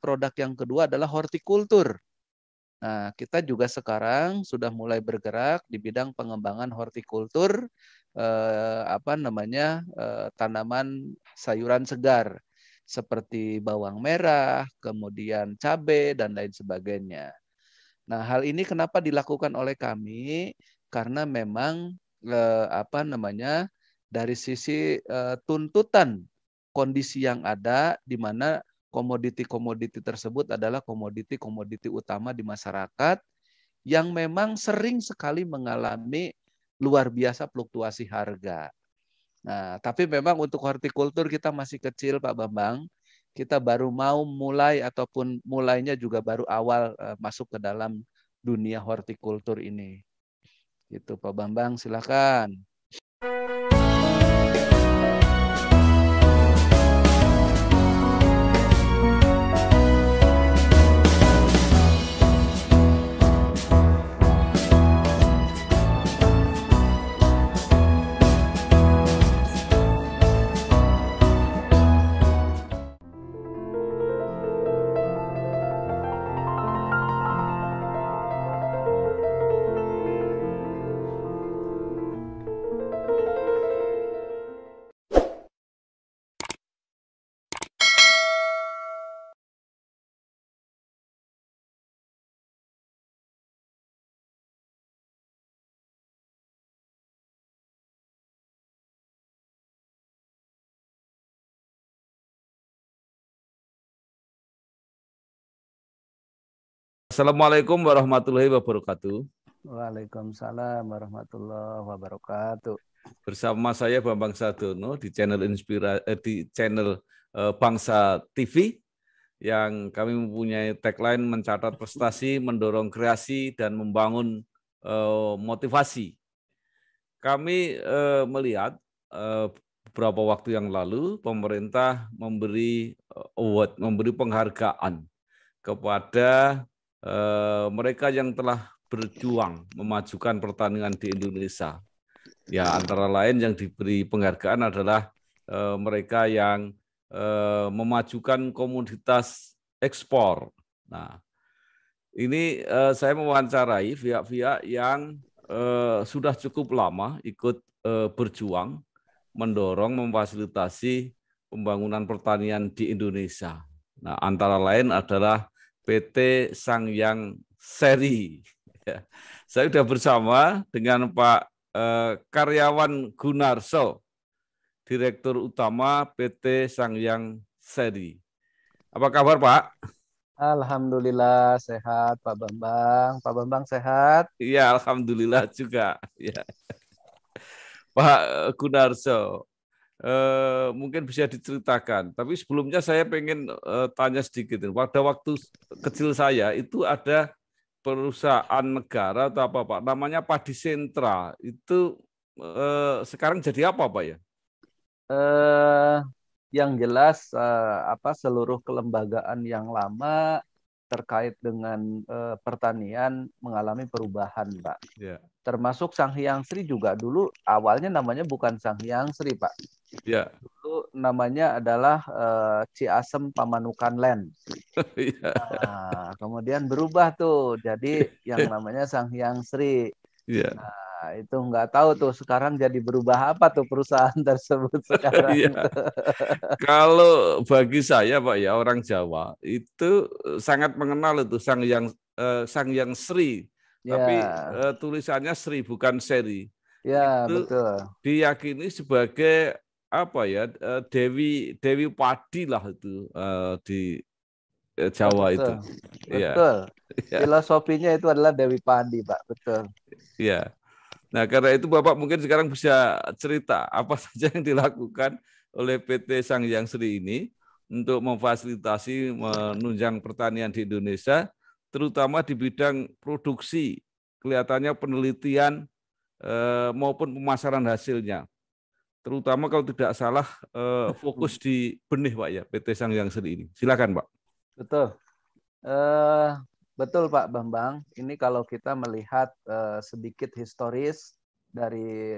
produk yang kedua adalah hortikultur. Nah, kita juga sekarang sudah mulai bergerak di bidang pengembangan hortikultur, tanaman sayuran segar seperti bawang merah, kemudian cabai dan lain sebagainya. Nah, hal ini kenapa dilakukan oleh kami? Karena memang dari sisi tuntutan kondisi yang ada, di mana komoditi-komoditi tersebut adalah komoditi-komoditi utama di masyarakat yang memang sering sekali mengalami luar biasa fluktuasi harga. Nah, tapi memang untuk hortikultur kita masih kecil, Pak Bambang. Kita baru mau mulai ataupun mulainya juga baru awal masuk ke dalam dunia hortikultur ini. Itu Pak Bambang, silakan. Assalamualaikum warahmatullahi wabarakatuh. Waalaikumsalam warahmatullahi wabarakatuh. Bersama saya Bambang Sadono di channel Bangsa TV yang kami mempunyai tagline mencatat prestasi, mendorong kreasi dan membangun motivasi. Kami melihat beberapa waktu yang lalu pemerintah memberi award, memberi penghargaan kepada mereka yang telah berjuang memajukan pertanian di Indonesia. Ya, antara lain yang diberi penghargaan adalah mereka yang memajukan komoditas ekspor. Nah, ini saya mewawancarai pihak-pihak yang sudah cukup lama ikut berjuang, mendorong, memfasilitasi pembangunan pertanian di Indonesia. Nah, antara lain adalah PT Sangyang Seri. Ya. Saya sudah bersama dengan Pak Karyawan Gunarso, Direktur Utama PT Sangyang Seri. Apa kabar, Pak? Alhamdulillah sehat, Pak Bambang. Pak Bambang sehat? Iya, alhamdulillah juga. Ya. Pak Gunarso, mungkin bisa diceritakan. Tapi sebelumnya saya pengen tanya sedikit. Pada waktu kecil saya itu ada perusahaan negara atau apa Pak, namanya Padi Sentra. Itu sekarang jadi apa Pak ya? Yang jelas seluruh kelembagaan yang lama terkait dengan pertanian mengalami perubahan, Pak. Ya. Termasuk Sanghyang Sri juga dulu awalnya namanya bukan Sanghyang Sri, Pak. Ya. Dulu namanya adalah Ciasem Pamanukan Land. Ya. Nah, kemudian berubah tuh jadi yang namanya Sanghyang Sri. Ya. Nah, itu nggak tahu tuh sekarang jadi berubah apa tuh perusahaan tersebut sekarang. Ya. Kalau bagi saya Pak ya, orang Jawa itu sangat mengenal itu Sangyang Sri. Ya. Tapi tulisannya Sri bukan Seri. Ya, itu betul. Diyakini sebagai apa ya, Dewi Padi lah itu di Jawa betul. itu. Betul. Ya. Filosofinya itu adalah Dewi Padi, Pak. Betul. Ya. Nah, karena itu Bapak mungkin sekarang bisa cerita apa saja yang dilakukan oleh PT Sangyang Sri ini untuk memfasilitasi menunjang pertanian di Indonesia, terutama di bidang produksi, kelihatannya penelitian maupun pemasaran hasilnya. Terutama kalau tidak salah fokus di benih Pak ya, PT Sangyang Sri ini. Silakan Pak. Betul. Betul Pak Bambang. Ini kalau kita melihat sedikit historis dari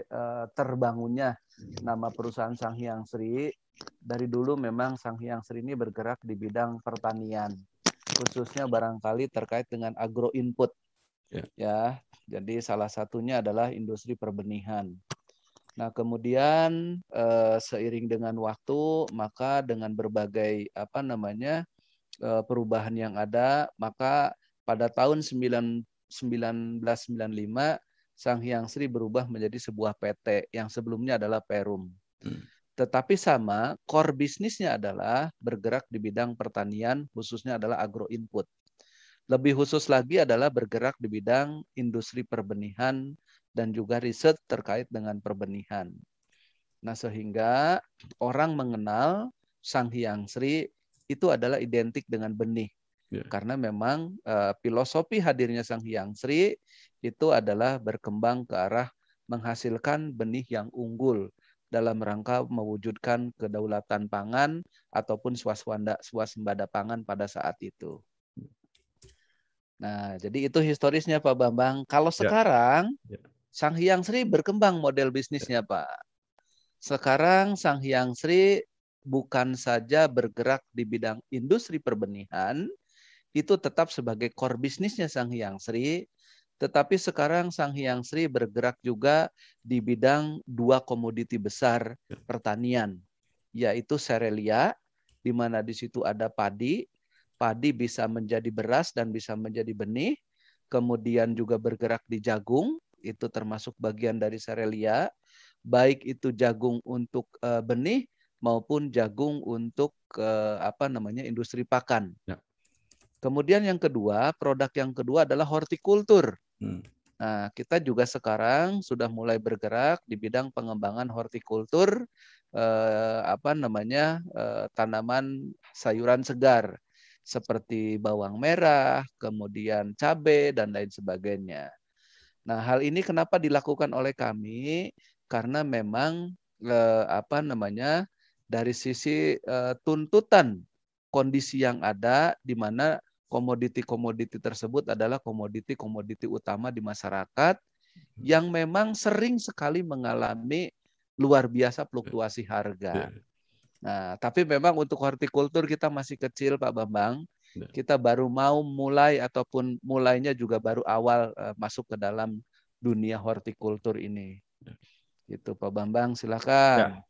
terbangunnya nama perusahaan Sanghyang Sri, dari dulu memang Sanghyang Sri ini bergerak di bidang pertanian. khususnya barangkali terkait dengan agro input. Ya, jadi salah satunya adalah industri perbenihan. Nah, kemudian seiring dengan waktu, maka dengan berbagai perubahan yang ada, maka pada tahun 1995 Sang Hyang Sri berubah menjadi sebuah PT yang sebelumnya adalah Perum. Tetapi sama, core bisnisnya adalah bergerak di bidang pertanian, khususnya adalah agro input. Lebih khusus lagi adalah bergerak di bidang industri perbenihan dan juga riset terkait dengan perbenihan. Nah, sehingga orang mengenal Sang Hyang Sri itu adalah identik dengan benih. Karena memang filosofi hadirnya Sang Hyang Sri itu adalah berkembang ke arah menghasilkan benih yang unggul dalam rangka mewujudkan kedaulatan pangan ataupun swasembada pangan pada saat itu. Nah, jadi itu historisnya Pak Bambang. Kalau sekarang Sang Hyang Sri berkembang model bisnisnya Pak. Sekarang Sang Hyang Sri bukan saja bergerak di bidang industri perbenihan, itu tetap sebagai core bisnisnya Sang Hyang Sri, tetapi sekarang Sang Hyang Sri bergerak juga di bidang dua komoditi besar pertanian, yaitu serelia, di mana di situ ada padi. Padi bisa menjadi beras dan bisa menjadi benih. Kemudian juga bergerak di jagung, itu termasuk bagian dari serelia. Baik itu jagung untuk benih maupun jagung untuk industri pakan. Kemudian yang kedua, produk yang kedua adalah hortikultur. Nah, kita juga sekarang sudah mulai bergerak di bidang pengembangan hortikultur, tanaman sayuran segar seperti bawang merah, kemudian cabai dan lain sebagainya. Nah, hal ini kenapa dilakukan oleh kami? Karena memang dari sisi tuntutan kondisi yang ada, di mana komoditi-komoditi tersebut adalah komoditi-komoditi utama di masyarakat yang memang sering sekali mengalami luar biasa fluktuasi harga. Nah, tapi memang untuk hortikultur kita masih kecil Pak Bambang. Kita baru mau mulai ataupun mulainya juga baru awal masuk ke dalam dunia hortikultur ini. Itu Pak Bambang, silakan.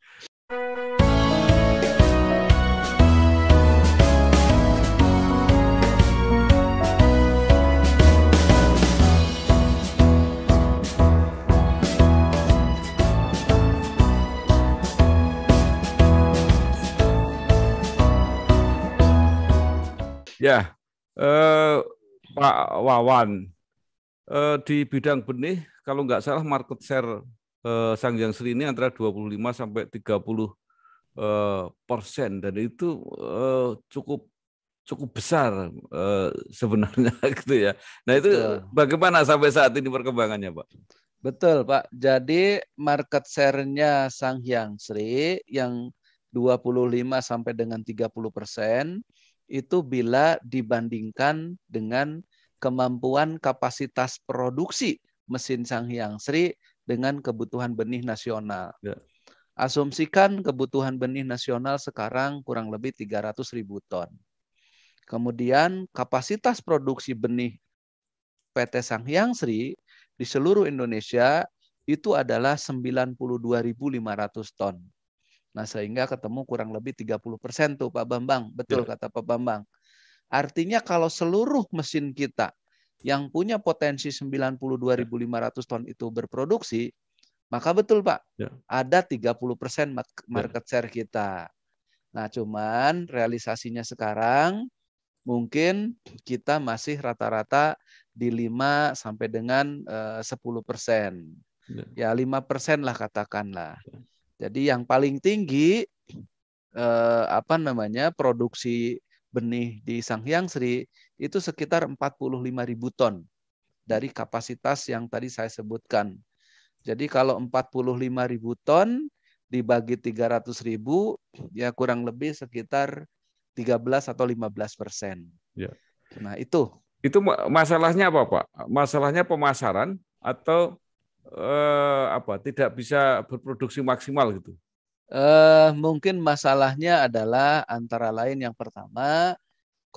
Ya, Pak Wawan, di bidang benih, kalau nggak salah market share Sang Hyang Sri ini antara 25 sampai 30%, dan itu cukup besar sebenarnya gitu ya. Nah itu bagaimana sampai saat ini perkembangannya Pak? Betul Pak, jadi market share-nya Sang Hyang Sri yang 25 sampai dengan 30%, itu bila dibandingkan dengan kemampuan kapasitas produksi mesin Sang Hyang Sri dengan kebutuhan benih nasional. Asumsikan kebutuhan benih nasional sekarang kurang lebih 300.000 ton. Kemudian kapasitas produksi benih PT Sang Hyang Sri di seluruh Indonesia itu adalah 92.500 ton. Nah, sehingga ketemu kurang lebih 30% tuh Pak Bambang. Betul kata Pak Bambang. Artinya kalau seluruh mesin kita yang punya potensi 92.500 ton itu berproduksi, maka betul Pak, ada 30% market share kita. Nah, cuman realisasinya sekarang mungkin kita masih rata-rata di 5 sampai dengan 10%. Ya 5% lah katakanlah. Jadi yang paling tinggi produksi benih di Sang Hyang Sri itu sekitar 45.000 ton dari kapasitas yang tadi saya sebutkan. Jadi kalau 45.000 ton dibagi 300.000, ya kurang lebih sekitar 13 atau 15%. Nah itu. Itu masalahnya apa Pak? Masalahnya pemasaran atau tidak bisa berproduksi maksimal gitu? Mungkin masalahnya adalah antara lain yang pertama,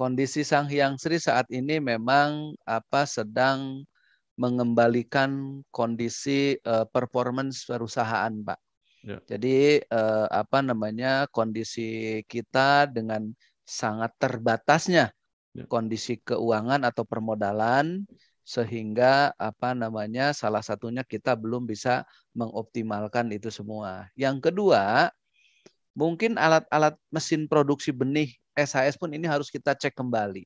Kondisi Sanghyang Sri saat ini memang sedang mengembalikan kondisi performance perusahaan, Pak. Ya. Jadi kondisi kita dengan sangat terbatasnya kondisi keuangan atau permodalan, sehingga salah satunya kita belum bisa mengoptimalkan itu semua. Yang kedua, mungkin alat-alat mesin produksi benih SHS pun ini harus kita cek kembali.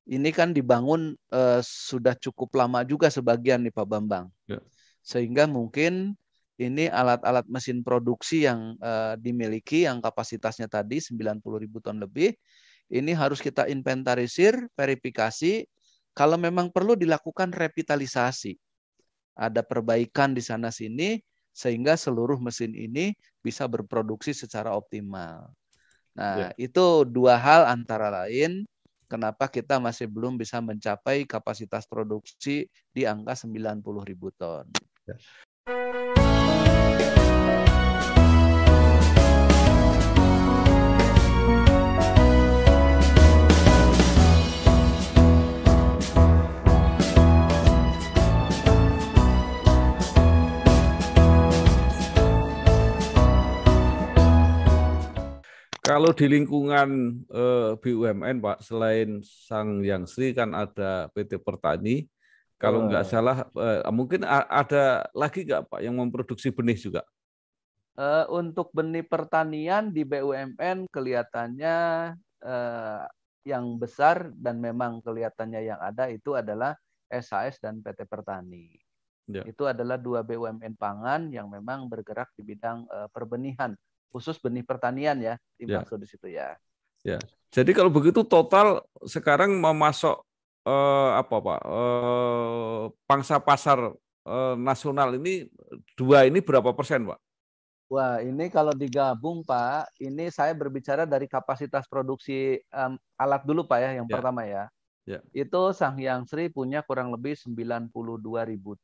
Ini kan dibangun sudah cukup lama juga sebagian nih Pak Bambang. Ya. Sehingga mungkin ini alat-alat mesin produksi yang dimiliki yang kapasitasnya tadi 90.000 ton lebih, ini harus kita inventarisir, verifikasi, kalau memang perlu dilakukan revitalisasi. Ada perbaikan di sana sini sehingga seluruh mesin ini bisa berproduksi secara optimal. Nah, itu dua hal antara lain kenapa kita masih belum bisa mencapai kapasitas produksi di angka 90.000 ton. Ya. Kalau di lingkungan BUMN, Pak, selain Sanghyang Sri kan ada PT Pertani. Kalau nggak salah, mungkin ada lagi nggak Pak yang memproduksi benih juga? Untuk benih pertanian di BUMN kelihatannya yang besar dan memang kelihatannya yang ada itu adalah SHS dan PT Pertani. Ya. Itu adalah dua BUMN pangan yang memang bergerak di bidang perbenihan. Khusus benih pertanian ya, dimaksud di situ ya. Ya. Jadi kalau begitu total sekarang memasok Pak? Pangsa pasar nasional ini dua ini berapa persen, Pak? Wah, ini kalau digabung, Pak, ini saya berbicara dari kapasitas produksi alat dulu, Pak ya, yang pertama ya. Ya. Itu Sanghyang Sri punya kurang lebih 92.000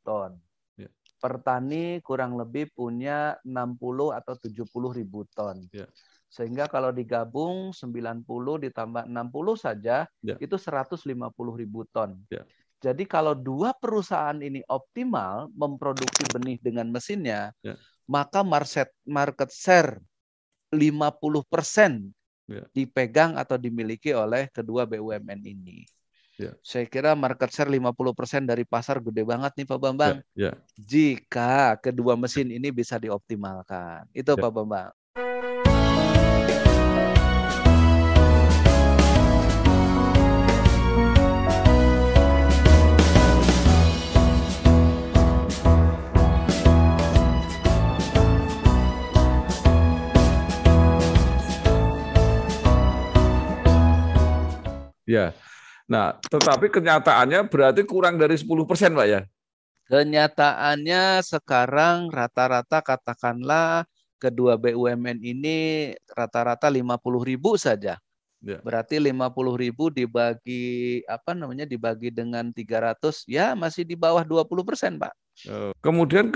ton. Ya. Pertani kurang lebih punya 60 atau 70.000 ton. Ya. Sehingga kalau digabung 90 ditambah 60 saja, itu 150.000 ton. Ya. Jadi kalau dua perusahaan ini optimal memproduksi benih dengan mesinnya, maka market share 50% dipegang atau dimiliki oleh kedua BUMN ini. Ya. Saya kira market share 50% dari pasar gede banget nih Pak Bambang. Ya. Jika kedua mesin ini bisa dioptimalkan. Itu Pak Bambang. Ya. Nah, tetapi kenyataannya berarti kurang dari 10%, Pak ya? Kenyataannya sekarang rata-rata katakanlah kedua BUMN ini rata-rata 50.000 saja. Ya. Berarti 50.000 dibagi dibagi dengan 300 ya masih di bawah 20%, Pak. Kemudian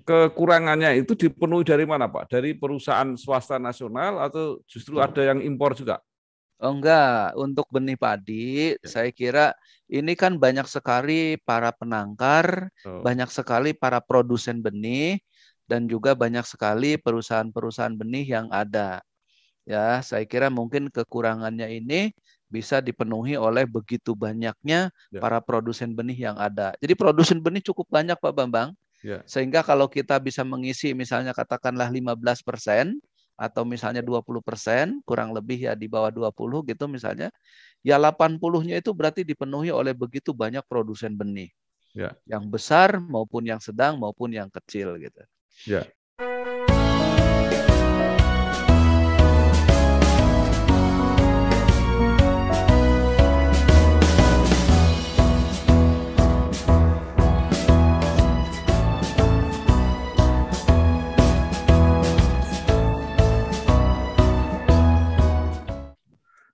kekurangannya itu dipenuhi dari mana, Pak? Dari perusahaan swasta nasional atau justru ada yang impor juga? Oh enggak, untuk benih padi saya kira ini kan banyak sekali para penangkar, banyak sekali para produsen benih, dan juga banyak sekali perusahaan-perusahaan benih yang ada. Ya, saya kira mungkin kekurangannya ini bisa dipenuhi oleh begitu banyaknya para produsen benih yang ada. Jadi produsen benih cukup banyak Pak Bambang, sehingga kalau kita bisa mengisi misalnya katakanlah 15%, atau misalnya 20%, kurang lebih ya di bawah 20 gitu misalnya, ya 80-nya itu berarti dipenuhi oleh begitu banyak produsen benih. Ya. Yang besar maupun yang sedang maupun yang kecil gitu. Ya.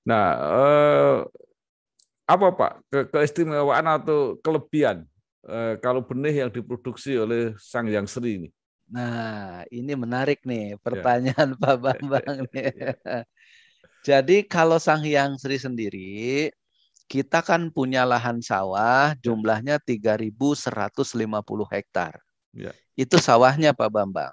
Nah, apa Pak keistimewaan atau kelebihan kalau benih yang diproduksi oleh Sanghyang Sri ini? Nah, ini menarik nih pertanyaan Pak Bambang nih. Jadi kalau Sang Hyang Sri sendiri, kita kan punya lahan sawah jumlahnya 3.150 hektar. Ya. Itu sawahnya Pak Bambang.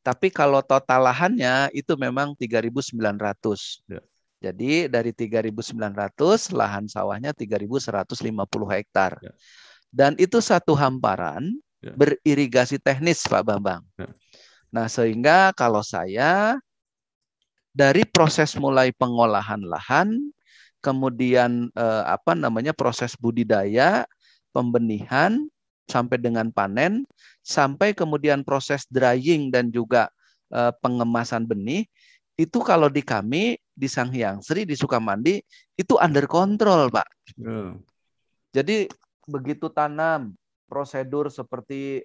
Tapi kalau total lahannya itu memang 3.900. Ya. Jadi dari 3.900 lahan sawahnya 3.150 hektar. Ya. Dan itu satu hamparan Ya. beririgasi teknis Pak Bambang. Ya. Nah, sehingga kalau saya dari proses mulai pengolahan lahan, kemudian proses budidaya, pembenihan sampai dengan panen, sampai kemudian proses drying dan juga pengemasan benih, itu kalau di kami di Sang Hyang Sri di Sukamandi itu under control, Pak. Jadi begitu tanam, prosedur seperti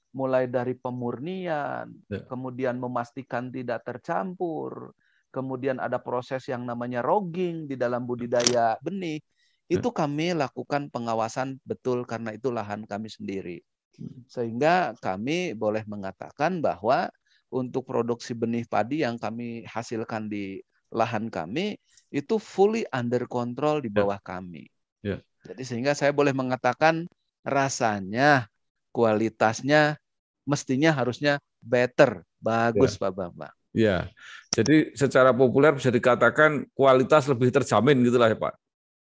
mulai dari pemurnian, kemudian memastikan tidak tercampur, kemudian ada proses yang namanya rogging di dalam budidaya benih, itu kami lakukan pengawasan betul karena itu lahan kami sendiri. Sehingga kami boleh mengatakan bahwa untuk produksi benih padi yang kami hasilkan di lahan kami itu fully under control di bawah kami. Jadi sehingga saya boleh mengatakan rasanya, kualitasnya mestinya harusnya better, bagus Pak Bambang. Ya, jadi secara populer bisa dikatakan kualitas lebih terjamin gitulah ya Pak.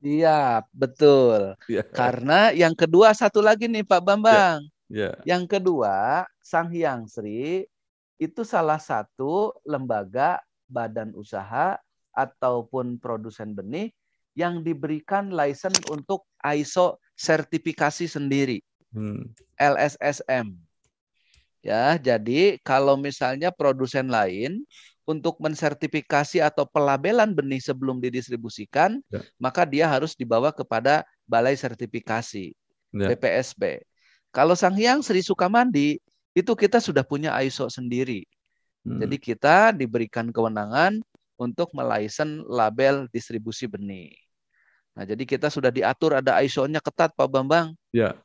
Iya, betul. Karena yang kedua satu lagi nih Pak Bambang. Yang kedua, Sang Hyang Sri itu salah satu lembaga badan usaha ataupun produsen benih yang diberikan license untuk ISO sertifikasi sendiri. LSSM. Ya, jadi kalau misalnya produsen lain untuk mensertifikasi atau pelabelan benih sebelum didistribusikan, maka dia harus dibawa kepada Balai Sertifikasi, BPSB. Kalau Sang Hyang Sri Sukamandi, itu kita sudah punya ISO sendiri. Jadi kita diberikan kewenangan untuk melicense label distribusi benih. Nah, jadi kita sudah diatur, ada ISO-nya ketat Pak Bambang. Ya.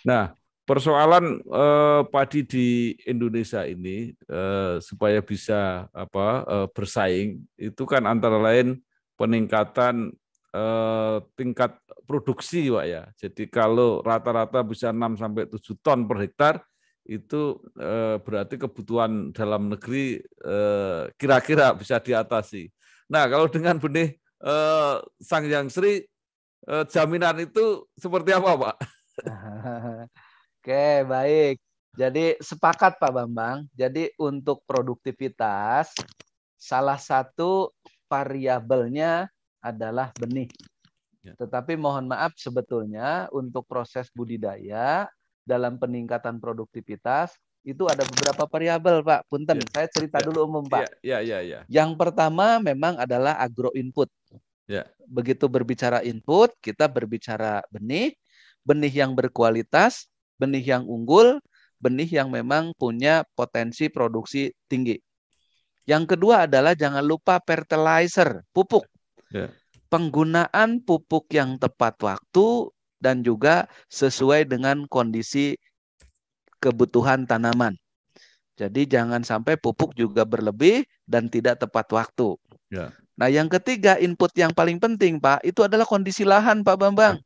Nah, persoalan padi di Indonesia ini supaya bisa bersaing itu kan antara lain peningkatan tingkat produksi, Pak ya. Jadi kalau rata-rata bisa 6-7 ton per hektar itu berarti kebutuhan dalam negeri kira-kira bisa diatasi. Nah, kalau dengan benih Sang Hyang Sri jaminan itu seperti apa, Pak? Oke, baik. Jadi sepakat Pak Bambang. Jadi untuk produktivitas, salah satu variabelnya adalah benih. Tetapi mohon maaf sebetulnya untuk proses budidaya dalam peningkatan produktivitas itu ada beberapa variabel Pak. Punten, saya cerita dulu umum Pak. Yang pertama memang adalah agro input. Begitu berbicara input, kita berbicara benih. Benih yang berkualitas, benih yang unggul, benih yang memang punya potensi produksi tinggi. Yang kedua adalah jangan lupa fertilizer, pupuk. Penggunaan pupuk yang tepat waktu dan juga sesuai dengan kondisi kebutuhan tanaman. Jadi jangan sampai pupuk juga berlebih dan tidak tepat waktu. Nah, yang ketiga input yang paling penting Pak, itu adalah kondisi lahan Pak Bambang.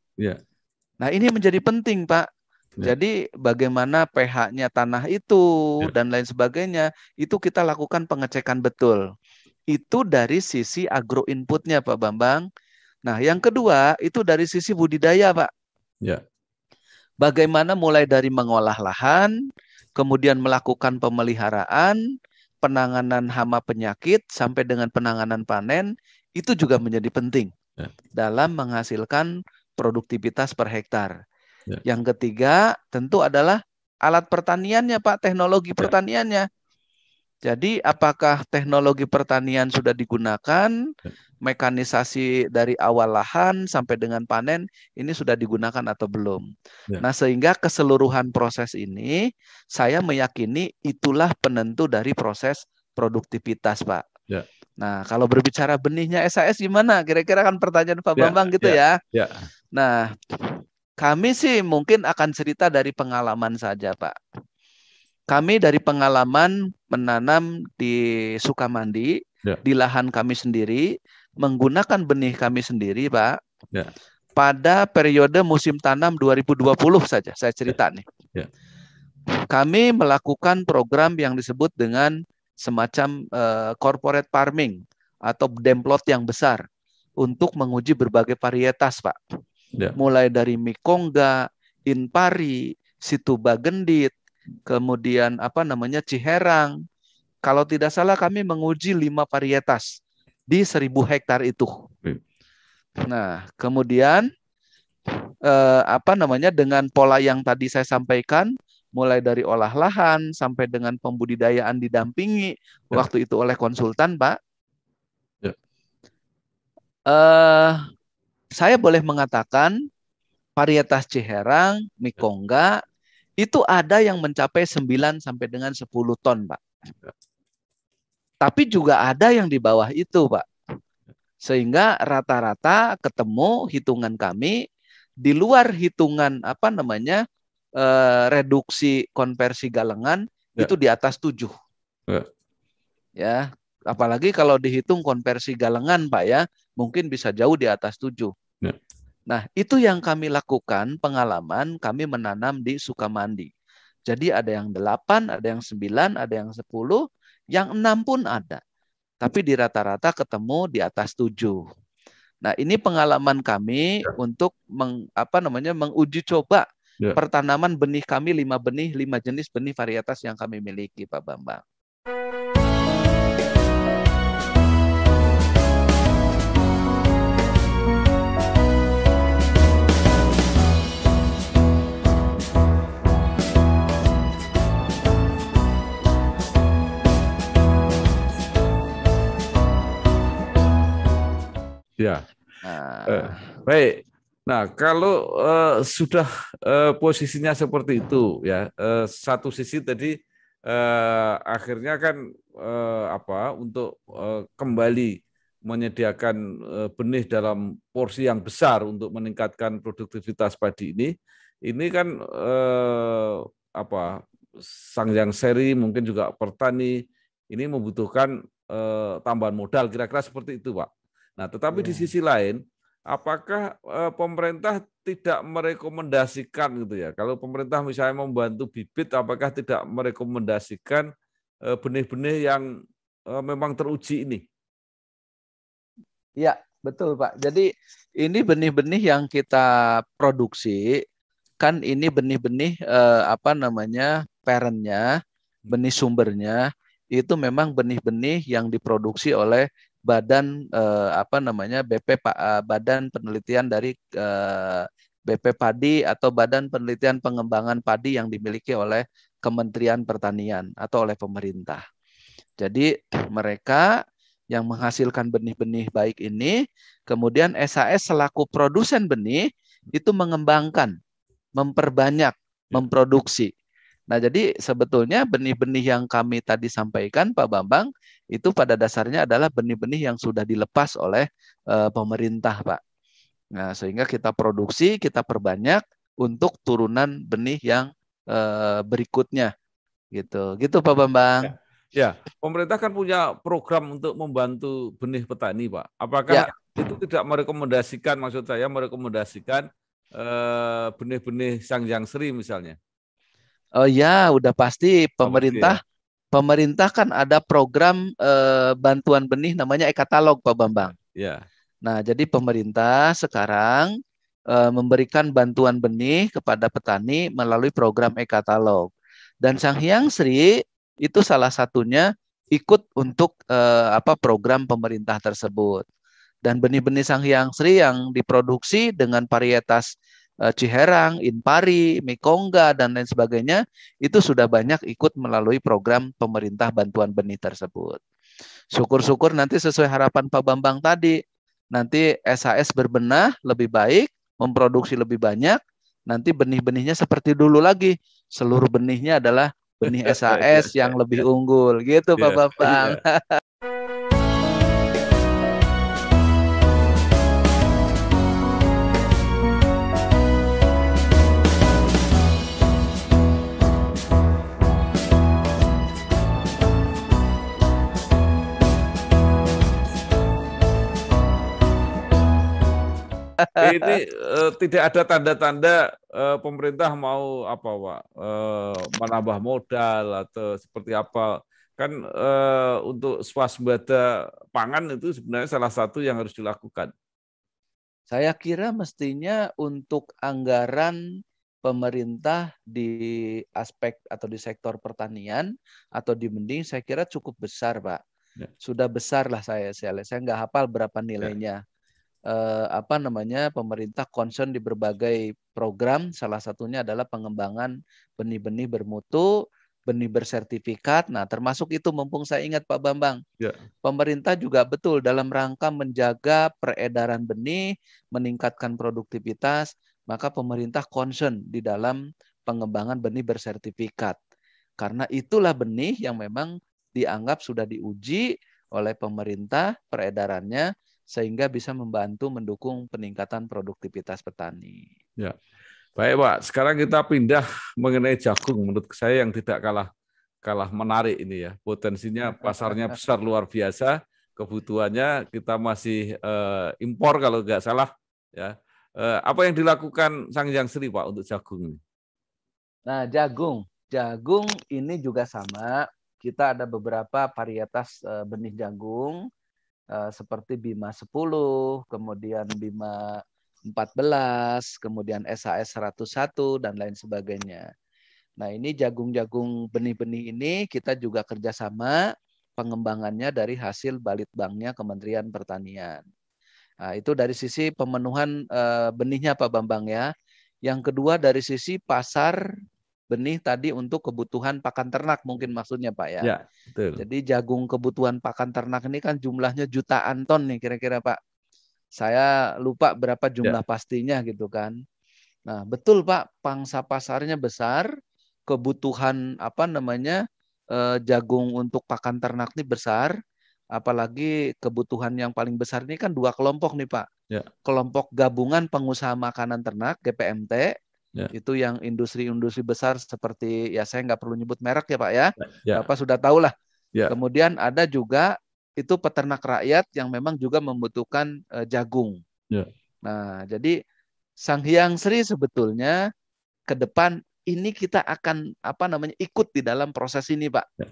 Nah, ini menjadi penting, Pak. Jadi bagaimana pH-nya tanah itu dan lain sebagainya, itu kita lakukan pengecekan betul. Itu dari sisi agro inputnya, Pak Bambang. Nah, yang kedua itu dari sisi budidaya, Pak. Bagaimana mulai dari mengolah lahan, kemudian melakukan pemeliharaan, penanganan hama penyakit, sampai dengan penanganan panen, itu juga menjadi penting dalam menghasilkan produktivitas per hektar. Yang ketiga tentu adalah alat pertaniannya Pak, teknologi pertaniannya. Jadi apakah teknologi pertanian sudah digunakan, mekanisasi dari awal lahan sampai dengan panen ini sudah digunakan atau belum. Ya. Nah, sehingga keseluruhan proses ini saya meyakini itulah penentu dari proses produktivitas, Pak. Ya. Nah, kalau berbicara benihnya SAS gimana? Kira-kira kan pertanyaan Pak Bambang gitu ya. Ya. Nah, kami sih mungkin akan cerita dari pengalaman saja, Pak. Kami dari pengalaman menanam di Sukamandi, Ya. di lahan kami sendiri, menggunakan benih kami sendiri, Pak. Ya. Pada periode musim tanam 2020 saja, saya cerita nih. Ya. Kami melakukan program yang disebut dengan semacam corporate farming atau demplot yang besar untuk menguji berbagai varietas, Pak. Ya. Mulai dari Mikongga, Inpari, Situbagendit, kemudian Ciherang. Kalau tidak salah kami menguji 5 varietas di 1.000 hektar itu. Nah, kemudian dengan pola yang tadi saya sampaikan, mulai dari olah lahan sampai dengan pembudidayaan didampingi waktu itu oleh konsultan, Pak. Ya. Saya boleh mengatakan varietas Ciherang, Mikongga itu ada yang mencapai 9 sampai dengan 10 ton, Pak. Tapi juga ada yang di bawah itu, Pak. Sehingga rata-rata ketemu hitungan kami di luar hitungan reduksi konversi galengan itu di atas 7. Ya, apalagi kalau dihitung konversi galengan, Pak ya, mungkin bisa jauh di atas 7. Nah, itu yang kami lakukan, pengalaman kami menanam di Sukamandi. Jadi ada yang 8, ada yang 9, ada yang 10, yang 6 pun ada. Tapi di rata-rata ketemu di atas 7. Nah, ini pengalaman kami untuk menguji coba pertanaman benih kami 5 benih, 5 jenis benih varietas yang kami miliki, Pak Bambang. Ya, baik. Nah, kalau sudah posisinya seperti itu, ya, satu sisi tadi akhirnya kan untuk kembali menyediakan benih dalam porsi yang besar untuk meningkatkan produktivitas padi ini kan Sangyang Seri mungkin juga Pertani ini membutuhkan tambahan modal, kira-kira seperti itu, Pak. Nah, tetapi di sisi lain, apakah pemerintah tidak merekomendasikan gitu ya? Kalau pemerintah misalnya membantu bibit, apakah tidak merekomendasikan benih-benih yang memang teruji ini? Ya, betul, Pak. Jadi ini benih-benih yang kita produksi, kan ini benih-benih parentnya, benih sumbernya, itu memang benih-benih yang diproduksi oleh Badan Badan Penelitian dari BP Padi atau Badan Penelitian Pengembangan Padi yang dimiliki oleh Kementerian Pertanian atau oleh pemerintah. Jadi mereka yang menghasilkan benih-benih baik ini, kemudian SAS selaku produsen benih itu mengembangkan, memperbanyak, memproduksi. Nah, jadi sebetulnya benih-benih yang kami tadi sampaikan, Pak Bambang, itu pada dasarnya adalah benih-benih yang sudah dilepas oleh pemerintah, Pak. Nah, sehingga kita produksi, kita perbanyak untuk turunan benih yang berikutnya, gitu. Gitu, Pak Bambang. Ya, pemerintah kan punya program untuk membantu benih petani, Pak. Apakah itu tidak merekomendasikan, maksud saya merekomendasikan benih-benih Sangyang Seri misalnya? Oh ya, udah pasti pemerintah. Pemerintah kan ada program bantuan benih namanya e-katalog, Pak Bambang. Ya. Nah, jadi pemerintah sekarang memberikan bantuan benih kepada petani melalui program e-katalog. Dan Sangyang Seri itu salah satunya ikut untuk program pemerintah tersebut. Dan benih-benih Sangyang Seri yang diproduksi dengan varietas Ciherang, Inpari, Mekongga, dan lain sebagainya, itu sudah banyak ikut melalui program pemerintah bantuan benih tersebut. Syukur-syukur nanti sesuai harapan Pak Bambang tadi, nanti SHS berbenah lebih baik, memproduksi lebih banyak, nanti benih-benihnya seperti dulu lagi. Seluruh benihnya adalah benih Ya, SHS ya, yang lebih ya, unggul, gitu Pak ya, Bambang. ya. Ini tidak ada tanda-tanda pemerintah mau apa, Pak? Menambah modal atau seperti apa? Kan untuk swasembada pangan itu sebenarnya salah satu yang harus dilakukan. Saya kira mestinya untuk anggaran pemerintah di aspek atau di sektor pertanian atau di benih, saya kira cukup besar, Pak. Ya, Sudah besar lah saya nggak hafal berapa ya, nilainya. Pemerintah concern di berbagai program, salah satunya adalah pengembangan benih-benih bermutu, benih bersertifikat. Nah, termasuk itu mumpung saya ingat Pak Bambang, ya, pemerintah juga betul dalam rangka menjaga peredaran benih, meningkatkan produktivitas, maka pemerintah concern di dalam pengembangan benih bersertifikat. Karena itulah benih yang memang dianggap sudah diuji oleh pemerintah peredarannya, sehingga bisa membantu mendukung peningkatan produktivitas petani. ya. Baik, Pak. Sekarang kita pindah mengenai jagung. Menurut saya yang tidak kalah kalah menarik ini ya. Potensinya pasarnya besar luar biasa. Kebutuhannya kita masih impor kalau nggak salah. Ya. Apa yang dilakukan Sangyang Sri, Pak, untuk jagung ini? Nah, jagung ini juga sama. Kita ada beberapa varietas benih jagung seperti Bima 10, kemudian Bima 14, kemudian SHS 101 dan lain sebagainya. Nah, ini jagung-jagung benih-benih ini kita juga kerjasama pengembangannya dari hasil Balitbangnya Kementerian Pertanian. Nah, itu dari sisi pemenuhan benihnya Pak Bambang ya. Yang kedua dari sisi pasar benih tadi untuk kebutuhan pakan ternak mungkin maksudnya Pak ya. Ya, betul. Jadi jagung kebutuhan pakan ternak ini kan jumlahnya jutaan ton nih kira-kira Pak. Saya lupa berapa Ya, jumlah pastinya gitu kan. Nah, betul Pak, pangsa pasarnya besar, kebutuhan jagung untuk pakan ternak ini besar, apalagi kebutuhan yang paling besar ini kan dua kelompok nih Pak. ya, Kelompok gabungan pengusaha makanan ternak GPMT, ya, itu yang industri-industri besar seperti ya saya nggak perlu nyebut merek ya Pak ya, ya, Bapak sudah tahu lah. ya, Kemudian ada juga itu peternak rakyat yang memang juga membutuhkan jagung. ya, Nah, jadi Sanghyang Sri sebetulnya ke depan ini kita akan ikut di dalam proses ini, Pak. ya,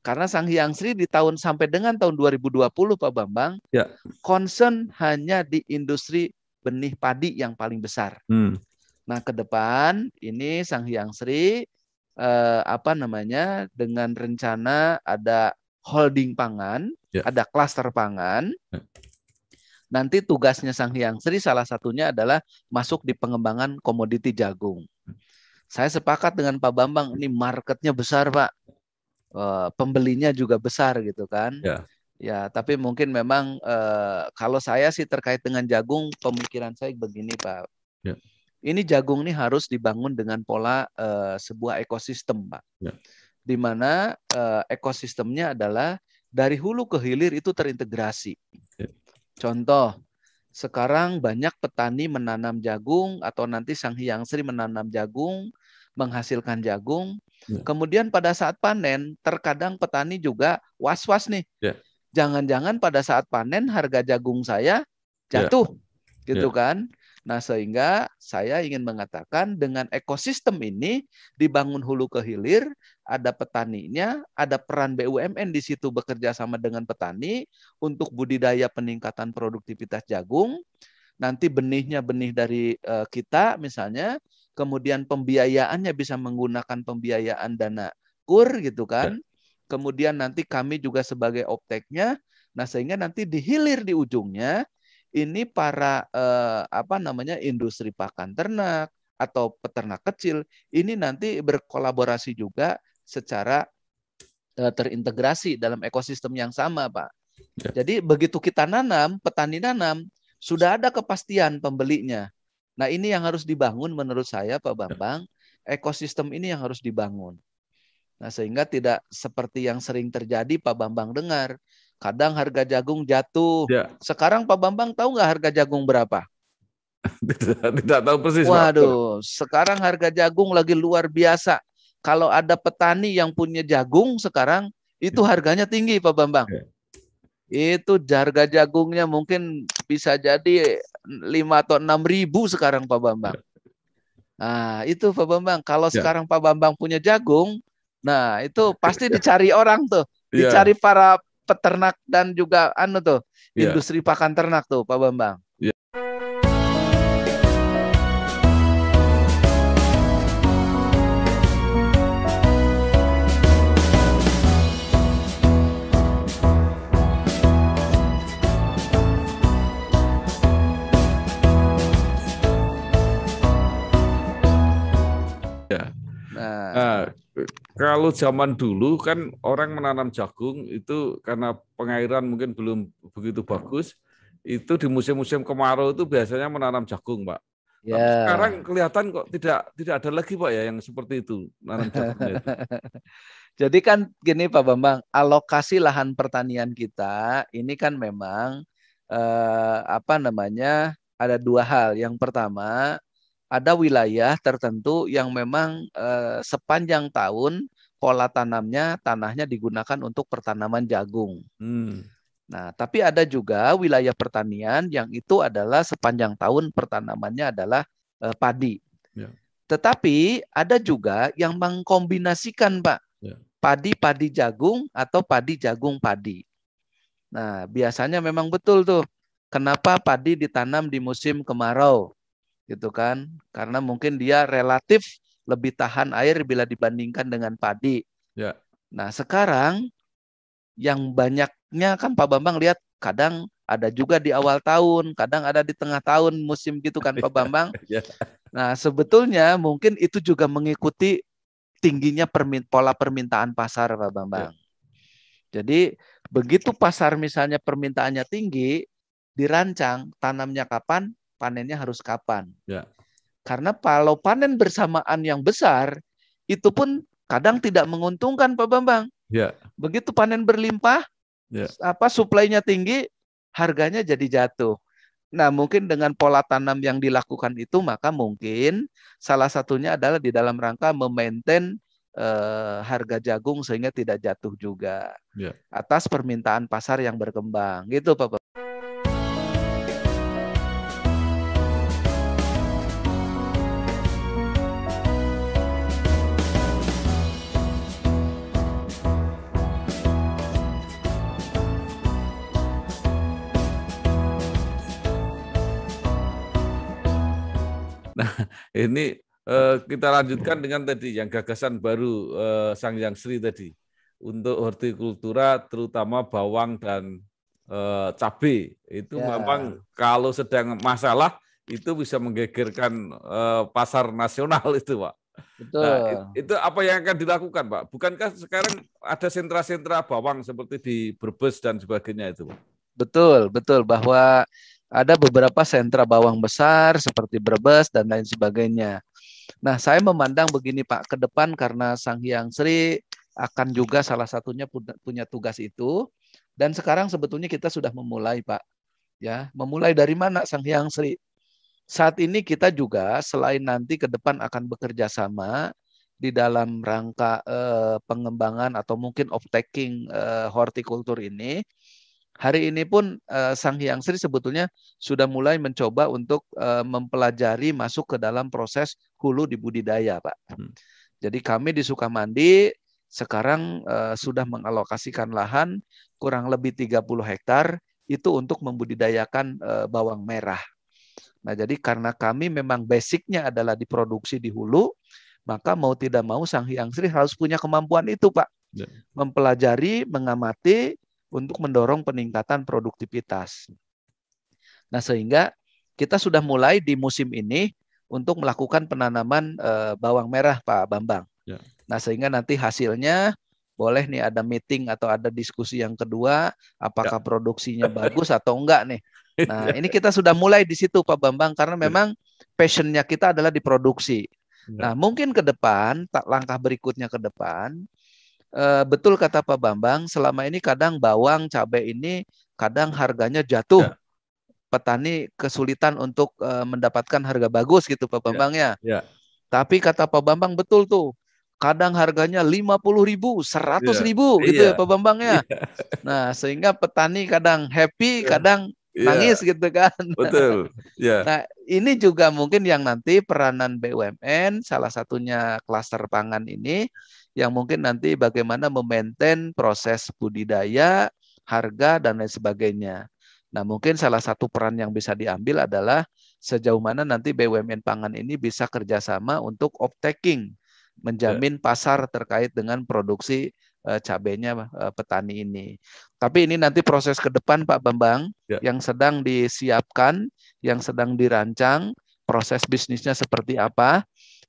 Karena Sanghyang Sri di sampai dengan tahun 2020 Pak Bambang, ya. concern hanya di industri benih padi yang paling besar. Nah, ke depan ini Sanghyang Sri dengan rencana ada holding pangan, Ya. ada klaster pangan. Ya. Nanti tugasnya Sanghyang Sri salah satunya adalah masuk di pengembangan komoditi jagung. Saya sepakat dengan Pak Bambang, ini marketnya besar Pak, pembelinya juga besar gitu kan. Ya. Ya, tapi mungkin memang kalau saya sih terkait dengan jagung, pemikiran saya begini Pak. Ya. Ini jagung ini harus dibangun dengan pola sebuah ekosistem Pak. Ya. Di mana ekosistemnya adalah dari hulu ke hilir itu terintegrasi. Ya. Contoh, sekarang banyak petani menanam jagung atau nanti Sanghyang Sri menanam jagung, menghasilkan jagung. Ya. Kemudian pada saat panen, terkadang petani juga was-was nih. Ya. Jangan-jangan pada saat panen harga jagung saya jatuh, ya. Gitu ya. Kan? Nah, sehingga saya ingin mengatakan dengan ekosistem ini dibangun hulu ke hilir, ada petaninya, ada peran BUMN di situ bekerja sama dengan petani untuk budidaya peningkatan produktivitas jagung. Nanti benihnya benih dari kita misalnya, kemudian pembiayaannya bisa menggunakan pembiayaan dana KUR gitu kan. Kemudian nanti kami juga sebagai opteknya, nah sehingga nanti di hilir di ujungnya ini para industri pakan ternak atau peternak kecil ini nanti berkolaborasi juga secara terintegrasi dalam ekosistem yang sama, Pak. Jadi begitu kita nanam, petani nanam, sudah ada kepastian pembelinya. Nah, ini yang harus dibangun menurut saya, Pak Bambang. Ekosistem ini yang harus dibangun. Nah, sehingga tidak seperti yang sering terjadi, Pak Bambang dengar. Kadang harga jagung jatuh. Ya. Sekarang Pak Bambang tahu nggak harga jagung berapa? Tidak tahu persis, Pak. Waduh, sekarang harga jagung lagi luar biasa. Kalau ada petani yang punya jagung sekarang, itu harganya tinggi, Pak Bambang. Ya. Itu harga jagungnya mungkin bisa jadi 5 atau 6 ribu sekarang, Pak Bambang. Nah, itu Pak Bambang. Kalau sekarang Pak Bambang punya jagung, nah itu pasti dicari orang tuh. Dicari para peternak dan juga industri pakan ternak tuh, Pak Bambang. Nah, kalau zaman dulu kan orang menanam jagung itu karena pengairan mungkin belum begitu bagus, itu di musim-musim kemarau itu biasanya menanam jagung, Pak. Ya. Tapi sekarang kelihatan kok tidak ada lagi, Pak, ya yang seperti itu menanam jagungnya itu. Jadi kan gini Pak Bambang, alokasi lahan pertanian kita ini kan memang ada dua hal. Yang pertama, ada wilayah tertentu yang memang sepanjang tahun pola tanahnya digunakan untuk pertanaman jagung. Nah, tapi ada juga wilayah pertanian yang itu adalah sepanjang tahun pertanamannya adalah padi. Ya. Tetapi ada juga yang mengkombinasikan, Pak, padi-padi jagung atau padi jagung padi. Nah, biasanya memang betul tuh. Kenapa padi ditanam di musim kemarau? Gitu kan, karena mungkin dia relatif lebih tahan air bila dibandingkan dengan padi. Ya. Nah, sekarang yang banyaknya kan Pak Bambang lihat kadang ada juga di awal tahun, kadang ada di tengah tahun musim gitu kan Pak Bambang. Nah, sebetulnya mungkin itu juga mengikuti tingginya pola permintaan pasar Pak Bambang. Jadi begitu pasar misalnya permintaannya tinggi, dirancang tanamnya kapan, panennya harus kapan. Ya. Karena kalau panen bersamaan yang besar, itu pun kadang tidak menguntungkan Pak Bambang. Ya. Begitu panen berlimpah, suplainya tinggi, harganya jadi jatuh. Nah, mungkin dengan pola tanam yang dilakukan itu, maka mungkin salah satunya adalah di dalam rangka memaintain harga jagung sehingga tidak jatuh juga. Ya. Atas permintaan pasar yang berkembang. Gitu Pak Bambang. Nah, ini kita lanjutkan dengan tadi yang gagasan baru Sang Hyang Sri tadi untuk hortikultura, terutama bawang dan cabai. Itu memang kalau sedang masalah itu bisa menggegerkan pasar nasional itu, Pak. Betul. Nah, itu apa yang akan dilakukan, Pak? Bukankah sekarang ada sentra-sentra bawang seperti di Brebes dan sebagainya itu, Pak? Betul bahwa ada beberapa sentra bawang besar seperti Brebes dan lain sebagainya. Nah, saya memandang begini Pak, ke depan karena Sang Hyang Sri akan juga salah satunya punya tugas itu. Dan sekarang sebetulnya kita sudah memulai Pak. Ya, memulai dari mana Sang Hyang Sri? Saat ini kita juga selain nanti ke depan akan bekerja sama di dalam rangka pengembangan atau mungkin off-taking hortikultur ini. Hari ini pun Sang Hyang Sri sebetulnya sudah mulai mencoba untuk mempelajari masuk ke dalam proses hulu di budidaya, Pak. Jadi kami di Sukamandi sekarang sudah mengalokasikan lahan kurang lebih 30 hektar itu untuk membudidayakan bawang merah. Nah, jadi karena kami memang basicnya adalah diproduksi di hulu, maka mau tidak mau Sang Hyang Sri harus punya kemampuan itu, Pak. Mempelajari, mengamati, untuk mendorong peningkatan produktivitas. Nah, sehingga kita sudah mulai di musim ini untuk melakukan penanaman bawang merah, Pak Bambang. Ya. Nah, sehingga nanti hasilnya boleh nih ada meeting atau ada diskusi yang kedua, apakah produksinya bagus atau enggak nih. Nah, ini kita sudah mulai di situ Pak Bambang, karena memang passionnya kita adalah di produksi. Nah, mungkin ke depan, langkah berikutnya ke depan, betul kata Pak Bambang, selama ini kadang bawang, cabai ini kadang harganya jatuh. Petani kesulitan untuk mendapatkan harga bagus gitu Pak Bambang ya. Tapi kata Pak Bambang betul tuh. Kadang harganya 50.000, 100.000 gitu ya Pak Bambang ya. Nah, sehingga petani kadang happy, kadang nangis gitu kan. Betul. Nah, ini juga mungkin yang nanti peranan BUMN, salah satunya klaster pangan ini, yang mungkin nanti bagaimana memaintain proses budidaya, harga, dan lain sebagainya. Nah, mungkin salah satu peran yang bisa diambil adalah sejauh mana nanti BUMN pangan ini bisa kerjasama untuk off-taking, menjamin pasar terkait dengan produksi cabainya petani ini. Tapi ini nanti proses ke depan Pak Bambang yang sedang disiapkan, yang sedang dirancang, proses bisnisnya seperti apa.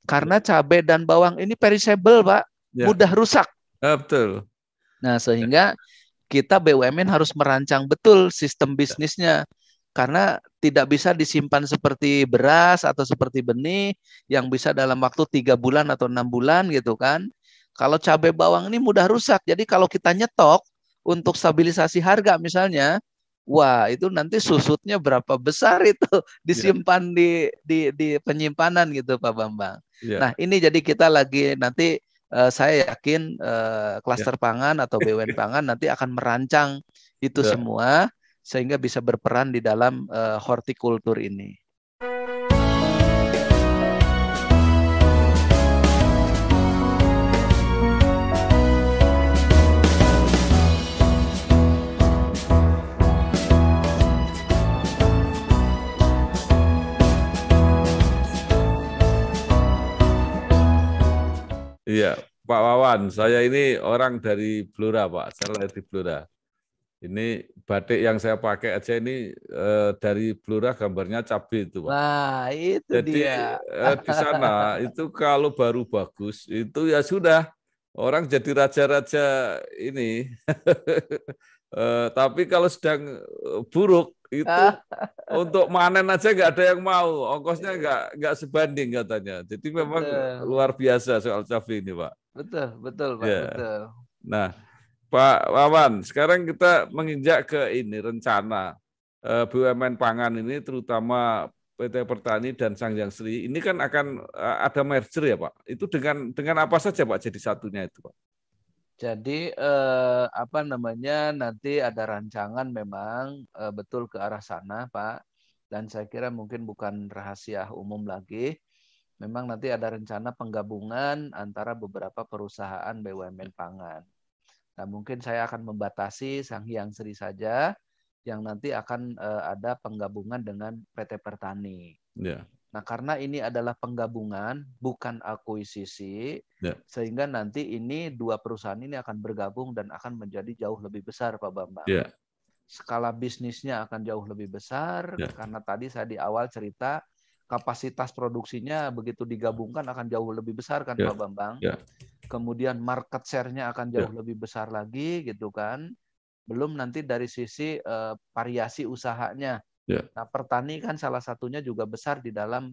Karena cabai dan bawang ini perishable Pak, mudah rusak. Betul. Nah, sehingga kita BUMN harus merancang betul sistem bisnisnya. Karena tidak bisa disimpan seperti beras atau seperti benih yang bisa dalam waktu 3 bulan atau 6 bulan gitu kan. Kalau cabai bawang ini mudah rusak. Jadi kalau kita nyetok untuk stabilisasi harga misalnya, wah itu nanti susutnya berapa besar itu disimpan di penyimpanan gitu Pak Bambang. Nah ini jadi kita lagi nanti saya yakin klaster pangan atau BUMN pangan nanti akan merancang itu semua sehingga bisa berperan di dalam hortikultur ini. Iya, Pak Wawan, saya ini orang dari Blora, Pak. Saya lahir di Blora. Ini batik yang saya pakai aja ini dari Blora, gambarnya cabai itu, Pak. Wah, itu jadi dia. Di sana itu kalau baru bagus itu ya sudah orang jadi raja-raja ini. Tapi kalau sedang buruk itu untuk manen aja nggak ada yang mau, ongkosnya nggak sebanding katanya. Jadi memang luar biasa soal cabai ini, Pak. Betul Pak. Ya. Betul. Nah, Pak Wawan, sekarang kita menginjak ke ini rencana BUMN pangan ini, terutama PT Pertani dan Sangyang Sri. Ini kan akan ada merger ya, Pak. Itu dengan apa saja, Pak? Jadi satunya itu, Pak. Jadi nanti ada rancangan memang betul ke arah sana, Pak. Dan saya kira mungkin bukan rahasia umum lagi. Memang nanti ada rencana penggabungan antara beberapa perusahaan BUMN pangan. Nah, mungkin saya akan membatasi Sangyang Sri saja yang nanti akan ada penggabungan dengan PT Pertani. Nah, karena ini adalah penggabungan, bukan akuisisi, sehingga nanti ini dua perusahaan ini akan bergabung dan akan menjadi jauh lebih besar, Pak Bambang. Skala bisnisnya akan jauh lebih besar, karena tadi saya di awal cerita, kapasitas produksinya begitu digabungkan akan jauh lebih besar kan Pak Bambang. Kemudian market share-nya akan jauh lebih besar lagi gitu kan. Belum nanti dari sisi variasi usahanya. Nah, Pertani kan salah satunya juga besar di dalam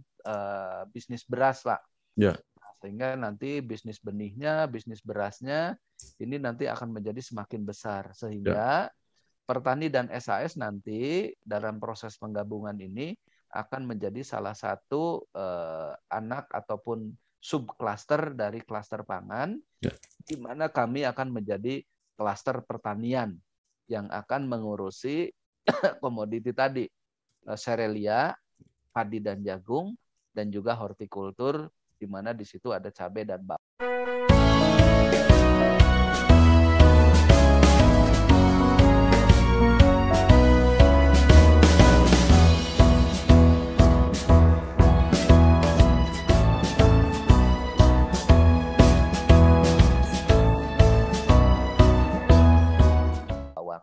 bisnis beras, Pak. Nah, sehingga nanti bisnis benihnya, bisnis berasnya ini nanti akan menjadi semakin besar. Sehingga Pertani dan SAS nanti dalam proses penggabungan ini akan menjadi salah satu anak ataupun subklaster dari klaster pangan, di mana kami akan menjadi klaster pertanian yang akan mengurusi komoditi tadi, serelia, padi dan jagung, dan juga hortikultur, di mana di situ ada cabai dan bawang.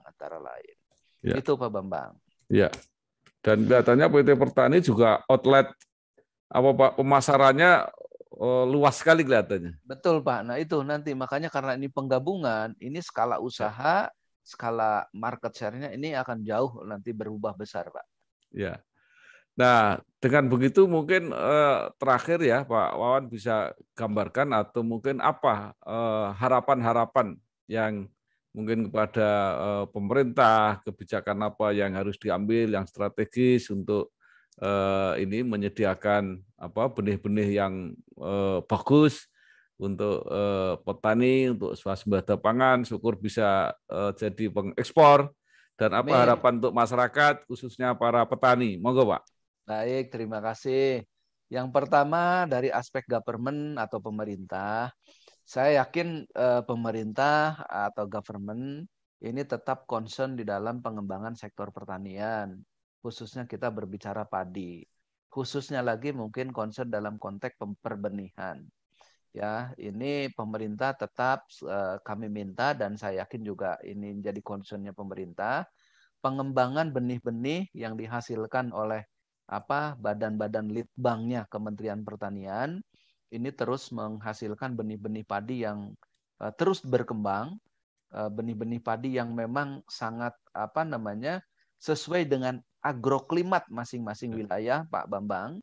Antara lain. Itu Pak Bambang. Ya. Dan kelihatannya PT Pertani juga outlet apa Pak pemasarannya luas sekali kelihatannya. Betul Pak. Nah itu nanti makanya karena ini penggabungan, ini skala Ya. usaha, skala market share-nya ini akan jauh nanti berubah besar Pak. Ya. Nah, dengan begitu mungkin terakhir ya Pak Wawan bisa gambarkan atau mungkin apa harapan-harapan yang mungkin kepada pemerintah, kebijakan apa yang harus diambil yang strategis untuk ini menyediakan apa benih-benih yang bagus untuk petani, untuk swasembada pangan, syukur bisa jadi pengekspor, dan apa Amin. harapan untuk masyarakat khususnya para petani. Monggo Pak. Baik, terima kasih. Yang pertama dari aspek government atau pemerintah, saya yakin pemerintah atau government ini tetap concern di dalam pengembangan sektor pertanian, khususnya kita berbicara padi. Khususnya lagi mungkin concern dalam konteks perbenihan. Ya, ini pemerintah tetap kami minta dan saya yakin juga ini menjadi concernnya pemerintah, pengembangan benih-benih yang dihasilkan oleh badan-badan litbangnya Kementerian Pertanian ini terus menghasilkan benih-benih padi yang terus berkembang, benih-benih padi yang memang sangat sesuai dengan agroklimat masing-masing wilayah Pak Bambang.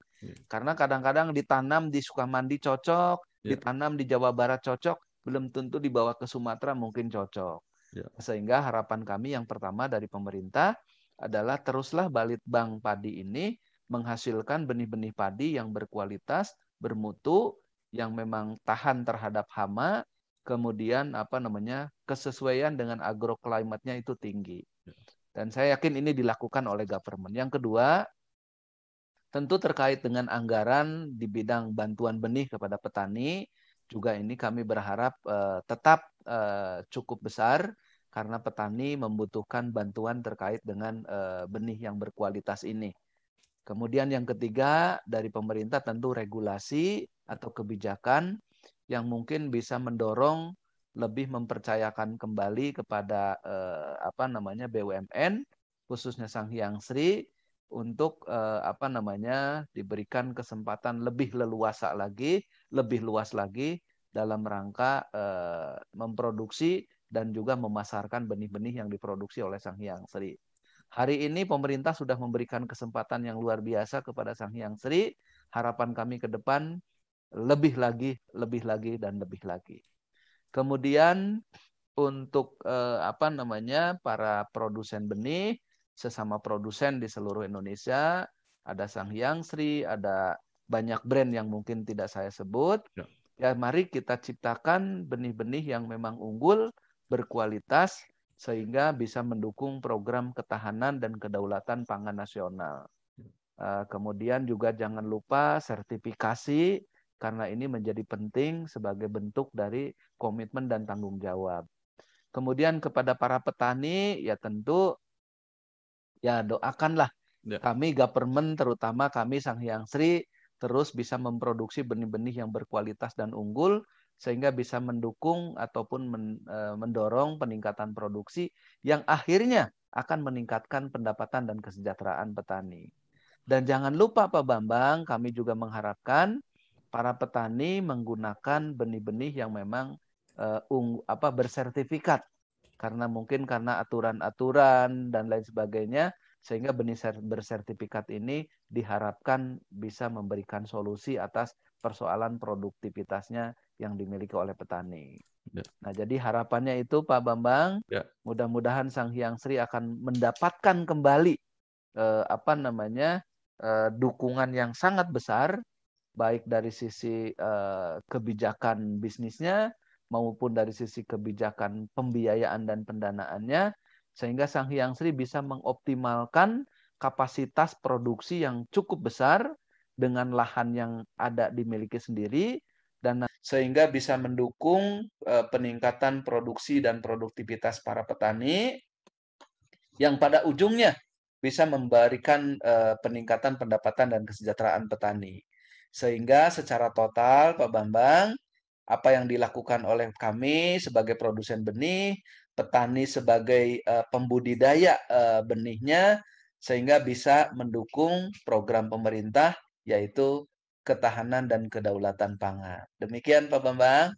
Karena kadang-kadang ditanam di Sukamandi cocok, ditanam di Jawa Barat cocok, belum tentu dibawa ke Sumatera mungkin cocok. Sehingga harapan kami yang pertama dari pemerintah adalah teruslah Balitbang Padi ini menghasilkan benih-benih padi yang berkualitas, bermutu, yang memang tahan terhadap hama, kemudian kesesuaian dengan agroklimatnya itu tinggi. Dan saya yakin ini dilakukan oleh government. Yang kedua, tentu terkait dengan anggaran di bidang bantuan benih kepada petani, juga ini kami berharap tetap cukup besar karena petani membutuhkan bantuan terkait dengan benih yang berkualitas ini. Kemudian yang ketiga dari pemerintah tentu regulasi atau kebijakan yang mungkin bisa mendorong lebih mempercayakan kembali kepada BUMN khususnya Sanghyang Sri untuk diberikan kesempatan lebih leluasa lagi, lebih luas lagi dalam rangka memproduksi dan juga memasarkan benih-benih yang diproduksi oleh Sanghyang Sri. Hari ini pemerintah sudah memberikan kesempatan yang luar biasa kepada Sanghyang Sri. Harapan kami ke depan lebih lagi, dan lebih lagi. Kemudian untuk para produsen benih, sesama produsen di seluruh Indonesia, ada Sanghyang Sri, ada banyak brand yang mungkin tidak saya sebut. Ya, mari kita ciptakan benih-benih yang memang unggul, berkualitas, sehingga bisa mendukung program ketahanan dan kedaulatan pangan nasional. Kemudian juga jangan lupa sertifikasi, karena ini menjadi penting sebagai bentuk dari komitmen dan tanggung jawab. Kemudian kepada para petani, ya tentu ya doakanlah kami government, terutama kami Sanghyang Sri, terus bisa memproduksi benih-benih yang berkualitas dan unggul, sehingga bisa mendukung ataupun mendorong peningkatan produksi yang akhirnya akan meningkatkan pendapatan dan kesejahteraan petani. Dan jangan lupa Pak Bambang, kami juga mengharapkan para petani menggunakan benih-benih yang memang bersertifikat. Karena mungkin karena aturan-aturan dan lain sebagainya, sehingga benih bersertifikat ini diharapkan bisa memberikan solusi atas persoalan produktivitasnya yang dimiliki oleh petani. Nah, jadi harapannya itu Pak Bambang, mudah-mudahan Sanghyang Sri akan mendapatkan kembali dukungan yang sangat besar, baik dari sisi kebijakan bisnisnya maupun dari sisi kebijakan pembiayaan dan pendanaannya, sehingga Sanghyang Sri bisa mengoptimalkan kapasitas produksi yang cukup besar dengan lahan yang ada dimiliki sendiri, dan sehingga bisa mendukung peningkatan produksi dan produktivitas para petani yang pada ujungnya bisa memberikan peningkatan pendapatan dan kesejahteraan petani. Sehingga secara total Pak Bambang, apa yang dilakukan oleh kami sebagai produsen benih, petani sebagai pembudidaya benihnya, sehingga bisa mendukung program pemerintah yaitu ketahanan dan kedaulatan pangan. Demikian Pak Bambang.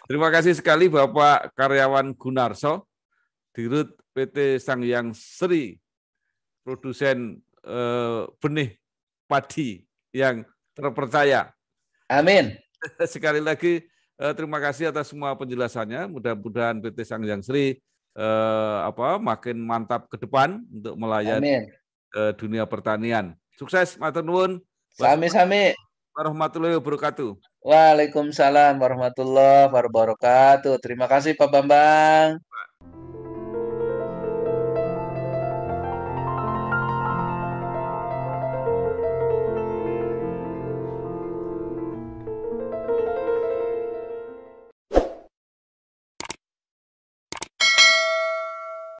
Terima kasih sekali Bapak Karyawan Gunarso, Dirut PT Sangyang Sri, produsen benih padi yang terpercaya. Amin. Sekali lagi terima kasih atas semua penjelasannya. Mudah-mudahan PT Sangyang Sri makin mantap ke depan untuk melayani dunia pertanian. Sukses, matur nuwun. Sami-sami. Warahmatullahi wabarakatuh. Waalaikumsalam warahmatullahi wabarakatuh. Terima kasih Pak Bambang.